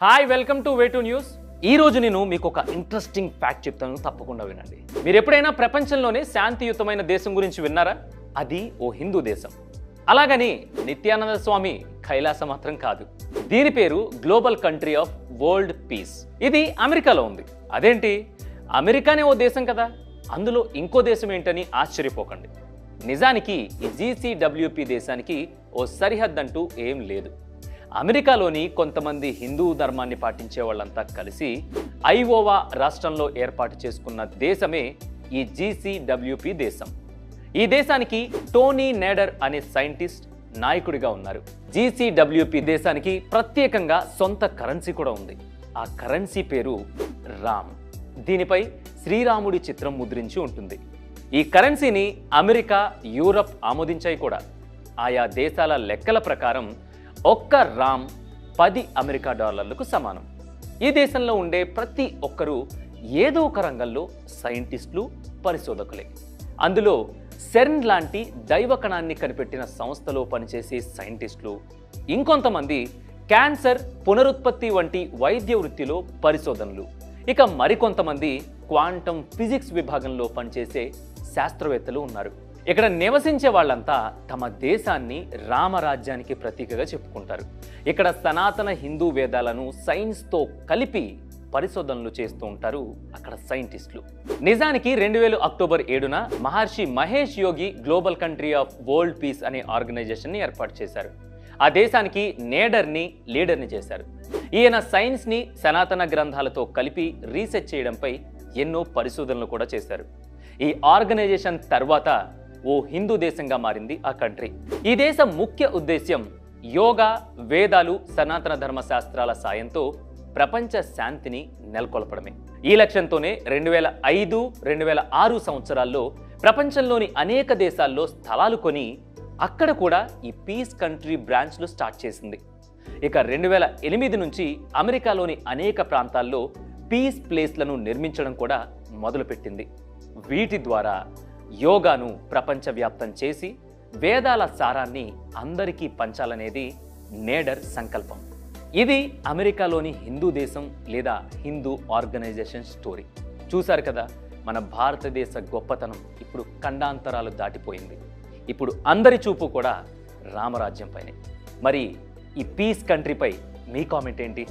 Hi welcome to way to news. ఈ రోజు నేను మీకు ఒక ఇంట్రెస్టింగ్ ఫ్యాక్ట్ చెప్తాను, తప్పకుండా వినండి. మీరు ఎప్పుడైనా ప్రపంచంలోనే శాంతియుతమైన దేశం గురించి విన్నారా? అది ఓ హిందూ దేశం. అలాగని నిత్యానంద స్వామి కైలాసం మాత్రం కాదు. దీని పేరు global country of world piece. ఇది అమెరికాలో ఉంది. అదేంటి, అమెరికానే ఓ దేశం కదా, అందులో ఇంకో దేశం ఏంటని ఆశ్చర్యపోకండి. నిజానికి ఈ జీసీడబ్ల్యూపీ దేశానికి ఓ సరిహద్దు అంటూ ఏం లేదు. అమెరికాలోని కొంతమంది హిందూ ధర్మాన్ని పాటించే వాళ్ళంతా కలిసి ఐఓవా రాష్ట్రంలో ఏర్పాటు చేసుకున్న దేశమే ఈ జీసీడబ్ల్యూపీ దేశం. ఈ దేశానికి టోనీ నేడర్ అనే సైంటిస్ట్ నాయకుడిగా ఉన్నారు. జీసీడబ్ల్యూపీ దేశానికి ప్రత్యేకంగా సొంత కరెన్సీ కూడా ఉంది. ఆ కరెన్సీ పేరు రామ్. దీనిపై శ్రీరాముడి చిత్రం ముద్రించి ఉంటుంది. ఈ కరెన్సీని అమెరికా, యూరప్ ఆమోదించాయి కూడా. ఆయా దేశాల లెక్కల ప్రకారం ఒక్క రామ్ 10 అమెరికా డాలర్లకు సమానం. ఈ దేశంలో ఉండే ప్రతి ఒక్కరూ ఏదో ఒక రంగంలో సైంటిస్టులు, పరిశోధకులే. అందులో సెర్న్ లాంటి దైవకణాన్ని కనిపెట్టిన సంస్థలో పనిచేసే సైంటిస్టులు, ఇంకొంతమంది క్యాన్సర్ పునరుత్పత్తి వంటి వైద్య వృత్తిలో పరిశోధనలు, ఇక మరికొంతమంది క్వాంటం ఫిజిక్స్ విభాగంలో పనిచేసే శాస్త్రవేత్తలు ఉన్నారు. ఇక్కడ నివసించే వాళ్ళంతా తమ దేశాన్ని రామరాజ్యానికి ప్రతీకగా చెప్పుకుంటారు. ఇక్కడ సనాతన హిందూ వేదాలను సైన్స్తో కలిపి పరిశోధనలు చేస్తూ ఉంటారు అక్కడ సైంటిస్టులు. నిజానికి 2000 అక్టోబర్ 7న Maharshi Mahesh Yogi global country of world peace అనే ఆర్గనైజేషన్ని ఏర్పాటు చేశారు. ఆ దేశానికి నేడర్ని లీడర్ని చేశారు. ఈయన సైన్స్ని సనాతన గ్రంథాలతో కలిపి రీసెర్చ్ చేయడంపై ఎన్నో పరిశోధనలు కూడా చేశారు. ఈ ఆర్గనైజేషన్ తర్వాత ఓ హిందూ దేశంగా మారింది ఆ కంట్రీ. ఈ దేశం ముఖ్య ఉద్దేశ్యం యోగా, వేదాలు, సనాతన ధర్మ శాస్త్రాల సాయంతో ప్రపంచ శాంతిని నెలకొల్పడమే. ఈ లక్ష్యంతోనే 2005, 2006 సంవత్సరాల్లో ప్రపంచంలోని అనేక దేశాల్లో స్థలాలు కొని అక్కడ కూడా ఈ పీస్ కంట్రీ బ్రాంచ్లు స్టార్ట్ చేసింది. ఇక 2008 నుంచి అమెరికాలోని అనేక ప్రాంతాల్లో పీస్ ప్లేస్లను నిర్మించడం కూడా మొదలుపెట్టింది. వీటి ద్వారా యోగాను ప్రపంచవ్యాప్తం చేసి వేదాల సారాన్ని అందరికీ పంచాలనేది నేడర్ సంకల్పం. ఇది అమెరికాలోని హిందూ దేశం లేదా హిందూ ఆర్గనైజేషన్ స్టోరీ. చూశారు కదా, మన భారతదేశ గొప్పతనం ఇప్పుడు ఖండాంతరాలు దాటిపోయింది. ఇప్పుడు అందరి చూపు కూడా రామరాజ్యం పైనే. మరి ఈ పీస్ కంట్రీపై మీ కామెంట్ ఏంటి?